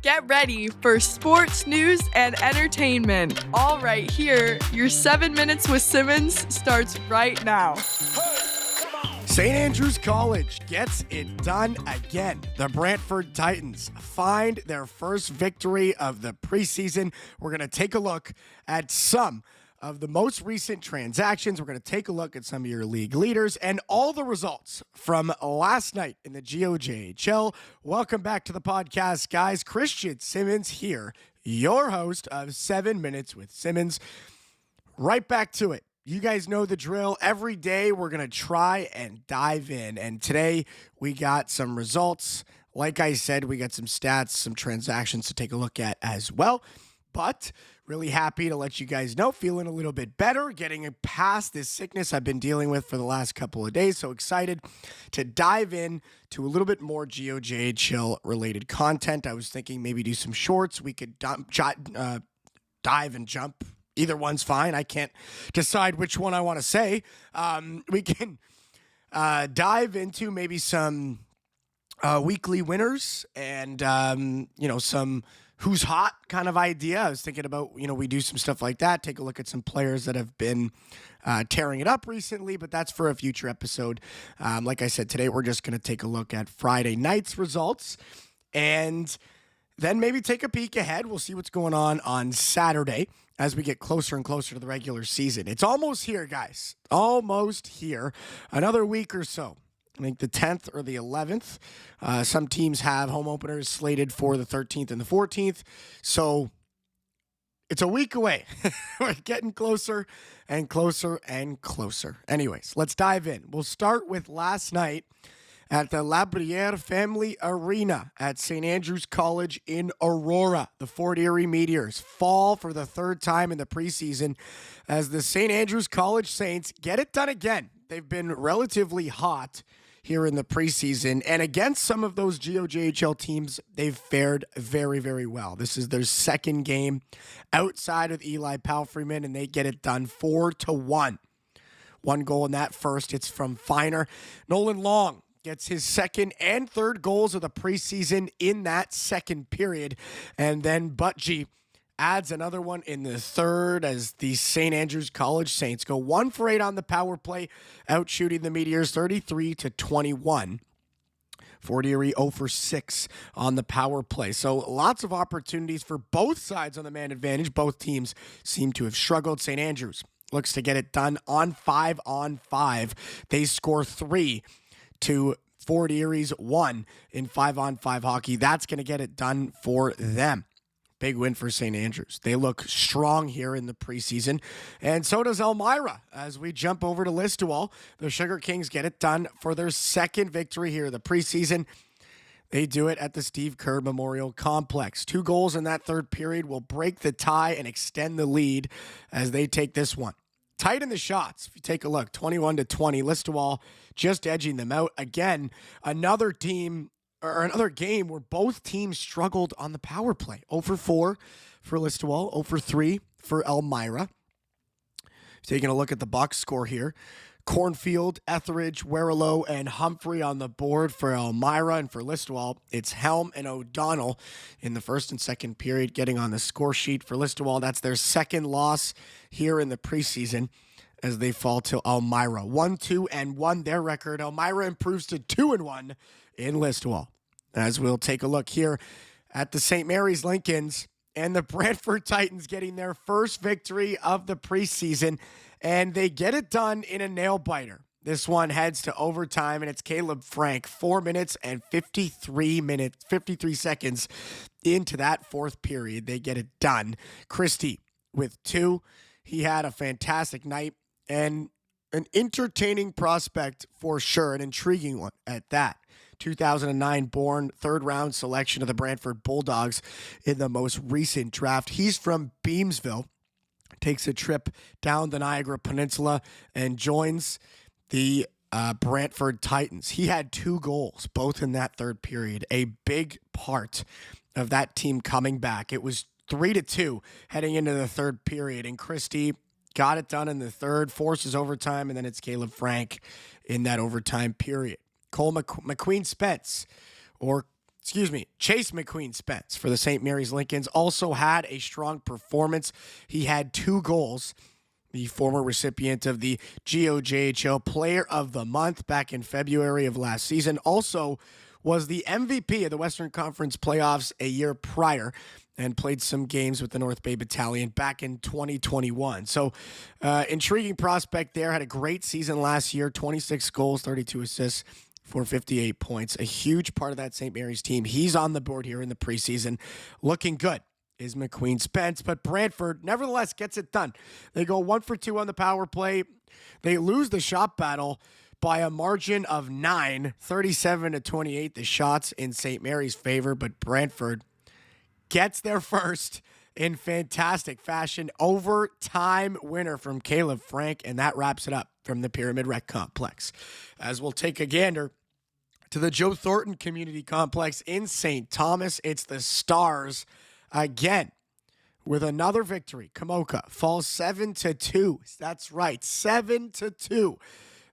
Get ready for sports, news, and entertainment. All right here, your 7 minutes with Simmons starts right now. St. Andrews College gets it done again. The Brantford Titans find their first victory of the preseason. We're going to take a look at some of the most recent transactions. We're going to take a look at some of your league leaders and all the results from last night in the GOJHL. Welcome back to the podcast, guys. Christian Simmons here, your host of 7 Minutes with Simmons. Right back to it. You guys know the drill. Every day we're going to try and dive in. And today we got some results. Like I said, we got some stats, some transactions to take a look at as well. But really happy to let you guys know, feeling a little bit better, getting past this sickness I've been dealing with for the last couple of days. So excited to dive in to a little bit more GOJHL related content. I was thinking maybe do some shorts. We could dive and jump. Either one's fine. I can't decide which one I want to say. We can dive into maybe some weekly winners and, some who's hot kind of idea. I was thinking about, we do some stuff like that, take a look at some players that have been tearing it up recently, but that's for a future episode. Like I said, today we're just going to take a look at Friday night's results and then maybe take a peek ahead. We'll see what's going on Saturday as we get closer and closer to the regular season. It's almost here, guys. Almost here. Another week or so. I think the 10th or the 11th. Some teams have home openers slated for the 13th and the 14th. So it's a week away. We're getting closer and closer and closer. Anyways, let's dive in. We'll start with last night at the La Briere Family Arena at St. Andrews College in Aurora. The Fort Erie Meteors fall for the third time in the preseason as the St. Andrews College Saints get it done again. They've been relatively hot here in the preseason, and against some of those GOJHL teams, they've fared very, very well. This is their second game outside of Eli Palfreyman, and they get it done 4-1. One goal in that first. It's from Feiner. Nolan Long gets his second and third goals of the preseason in that second period. And then Butchie adds another one in the third as the St. Andrews College Saints go 1 for 8 on the power play, out shooting the Meteors 33-21. Fort Erie 0 for 6 on the power play. So lots of opportunities for both sides on the man advantage. Both teams seem to have struggled. St. Andrews looks to get it done on 5-on-5. They score 3 to Fort Erie's 1 in 5-on-5 hockey. That's going to get it done for them. Big win for St. Andrews. They look strong here in the preseason, and so does Elmira. As we jump over to Listowel, the Sugar Kings get it done for their second victory here in the preseason. They do it at the Steve Kerr Memorial Complex. 2 goals in that third period will break the tie and extend the lead as they take this one. Tight in the shots, if you take a look, 21-20. Listowel just edging them out. Again, another game where both teams struggled on the power play. 0 for 4 for Listowel, 0 for 3 for Elmira. Taking a look at the box score here. Cornfield, Etheridge, Werilo, and Humphrey on the board for Elmira, and for Listowel, it's Helm and O'Donnell in the first and second period getting on the score sheet for Listowel. That's their second loss here in the preseason as they fall to Elmira. 1-2-1 their record. Elmira improves to 2-1 in Listowel. As we'll take a look here at the St. Mary's Lincolns and the Brantford Titans getting their first victory of the preseason, and they get it done in a nail-biter. This one heads to overtime, and it's Caleb Frank, 4 minutes and 53 seconds into that fourth period. They get it done. Christie with 2. He had a fantastic night and an entertaining prospect for sure, an intriguing one at that. 2009 born, third-round selection of the Brantford Bulldogs in the most recent draft. He's from Beamsville, takes a trip down the Niagara Peninsula, and joins the Brantford Titans. He had 2 goals, both in that third period, a big part of that team coming back. It was 3-2 heading into the third period, and Christie got it done in the third, forces overtime, and then it's Caleb Frank in that overtime period. Cole McQueen Spence, or Chase McQueen Spence for the St. Mary's Lincolns also had a strong performance. He had 2 goals. The former recipient of the GOJHL Player of the Month back in February of last season. Also was the MVP of the Western Conference playoffs a year prior and played some games with the North Bay Battalion back in 2021. So intriguing prospect there. Had a great season last year, 26 goals, 32 assists for 58 points. A huge part of that St. Mary's team. He's on the board here in the preseason. Looking good is McQueen Spence, but Brantford nevertheless gets it done. They go 1 for 2 on the power play. They lose the shot battle by a margin of 9, 37-28, the shots in St. Mary's favor, but Brantford gets there first in fantastic fashion. Overtime winner from Caleb Frank, and that wraps it up from the Pyramid Rec Complex. As we'll take a gander to the Joe Thornton Community Complex in St. Thomas, it's the Stars again with another victory. Kamoka falls 7-2. That's right, 7-2.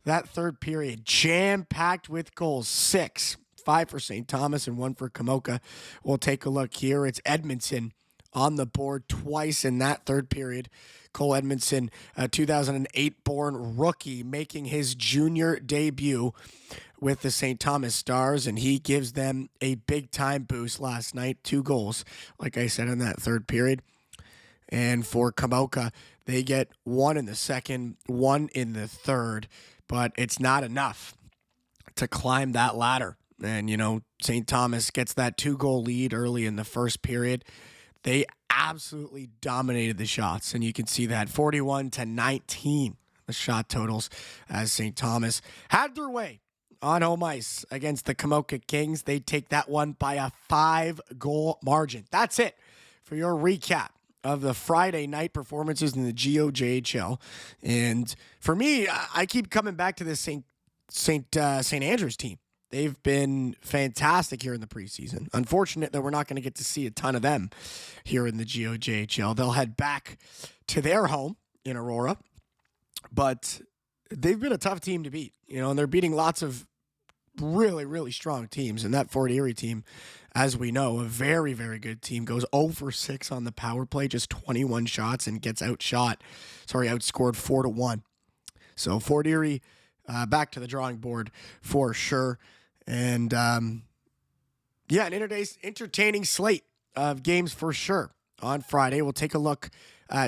That third period jam-packed with goals. 6, 5 for St. Thomas and 1 for Kamoka. We'll take a look here. It's Edmondson on the board twice in that third period. Cole Edmondson, a 2008-born rookie, making his junior debut with the St. Thomas Stars, and he gives them a big-time boost last night. 2 goals, like I said, in that third period. And for Kamoka, they get 1 in the second, 1 in the third, but it's not enough to climb that ladder. And, St. Thomas gets that 2-goal lead early in the first period. They absolutely dominated the shots, and you can see that 41-19, the shot totals, as St. Thomas had their way on home ice against the Kamoka Kings. They take that one by a 5-goal margin. That's it for your recap of the Friday night performances in the GOJHL. And for me, I keep coming back to this St. Andrews team. They've been fantastic here in the preseason. Unfortunate that we're not going to get to see a ton of them here in the GOJHL. They'll head back to their home in Aurora, but they've been a tough team to beat, and they're beating lots of really, really strong teams. And that Fort Erie team, as we know, a very, very good team, goes 0 for 6 on the power play, just 21 shots, and gets outscored 4-1. So Fort Erie back to the drawing board for sure. And, an entertaining slate of games for sure on Friday. We'll take a look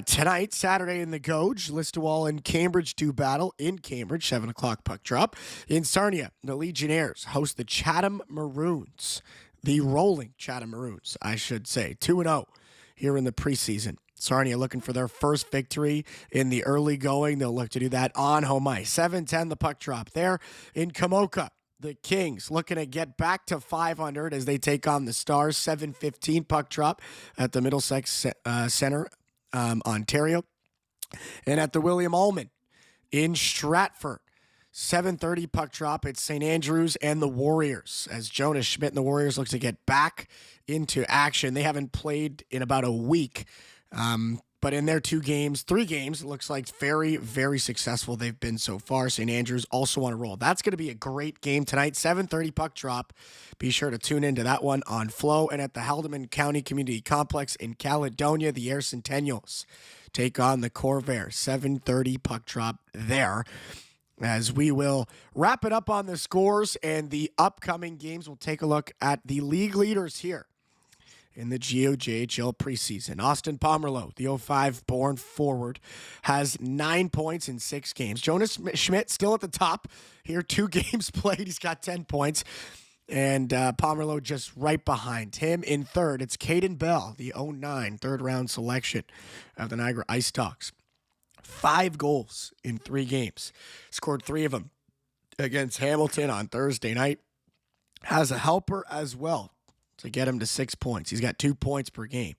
tonight, Saturday in the GOJ. Listowel and Cambridge do battle in Cambridge, 7 o'clock puck drop. In Sarnia, the Legionnaires host the Chatham Maroons. The rolling Chatham Maroons, I should say. 2-0 here in the preseason. Sarnia looking for their first victory in the early going. They'll look to do that on home ice. 7-10 the puck drop there. In Kamoka, the Kings looking to get back to 500 as they take on the Stars. 7-15 puck drop at the Middlesex Center, Ontario. And at the William Ullman in Stratford, 7:30 puck drop. It's St. Andrews and the Warriors as Jonas Schmidt and the Warriors look to get back into action. They haven't played in about a week. But in their 3 games, it looks like very, very successful they've been so far. St. Andrews also on a roll. That's going to be a great game tonight. 7:30 puck drop. Be sure to tune into that one on Flow. And at the Haldimand County Community Complex in Caledonia, the Air Centennials take on the Corvairs. 7:30 puck drop there. As we will wrap it up on the scores and the upcoming games, we'll take a look at the league leaders here in the GOJHL preseason. Austin Pomerleau, the 05-born forward, has 9 points in 6 games. Jonas Schmidt still at the top here, 2 games played. He's got 10 points. And Pomerleau just right behind him. In third, it's Caden Bell, the 09 third-round selection of the Niagara Ice Dogs. 5 goals in 3 games. Scored 3 of them against Hamilton on Thursday night. Has a helper as well to get him to 6 points. He's got 2 points per game.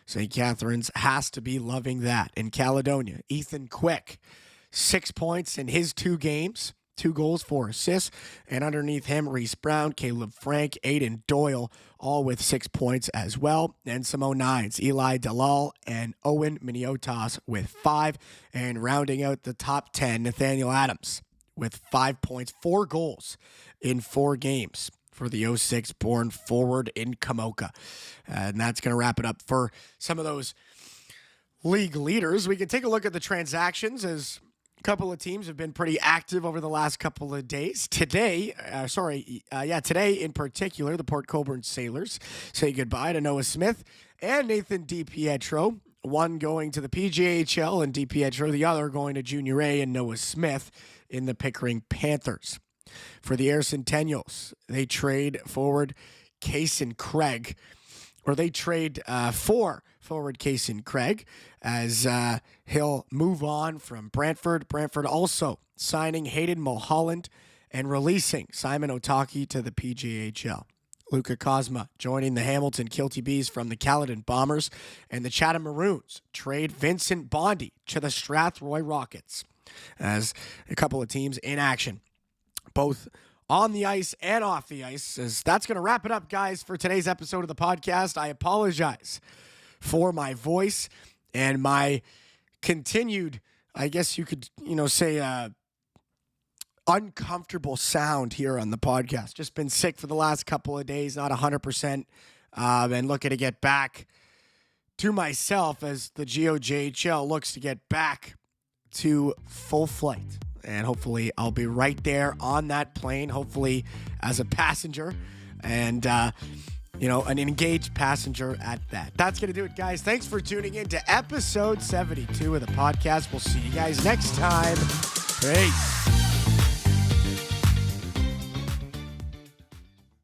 St. Catharines has to be loving that. In Caledonia, Ethan Quick, 6 points in his 2 games. 2 goals, 4 assists. And underneath him, Reese Brown, Caleb Frank, Aiden Doyle, all with 6 points as well. And some 09s, Eli Dalal and Owen Miniotas with 5. And rounding out the top 10, Nathaniel Adams with 5 points, 4 goals in 4 games for the 06 born forward in Kamoka. And that's going to wrap it up for some of those league leaders. We can take a look at the transactions as a couple of teams have been pretty active over the last couple of days. Today in particular, the Port Colborne Sailors say goodbye to Noah Smith and Nathan DiPietro. One going to the PGHL and DiPietro, the other going to Junior A and Noah Smith in the Pickering Panthers. For the Air Centennials, they trade forward Kaysen Craig, or they trade for forward Kaysen Craig as he'll move on from Brantford. Brantford also signing Hayden Mulholland and releasing Simon Otaki to the PGHL. Luca Cosma joining the Hamilton Kilty Bees from the Caledon Bombers, and the Chatham Maroons trade Vincent Bondi to the Strathroy Rockets as a couple of teams in action, both on the ice and off the ice. As that's going to wrap it up, guys, for today's episode of the podcast. I apologize for my voice and my continued, I guess you could, say, uncomfortable sound here on the podcast. Just been sick for the last couple of days, not 100%, and looking to get back to myself as the GOJHL looks to get back to full flight. And hopefully I'll be right there on that plane, hopefully as a passenger and, an engaged passenger at that. That's going to do it, guys. Thanks for tuning in to episode 72 of the podcast. We'll see you guys next time. Peace.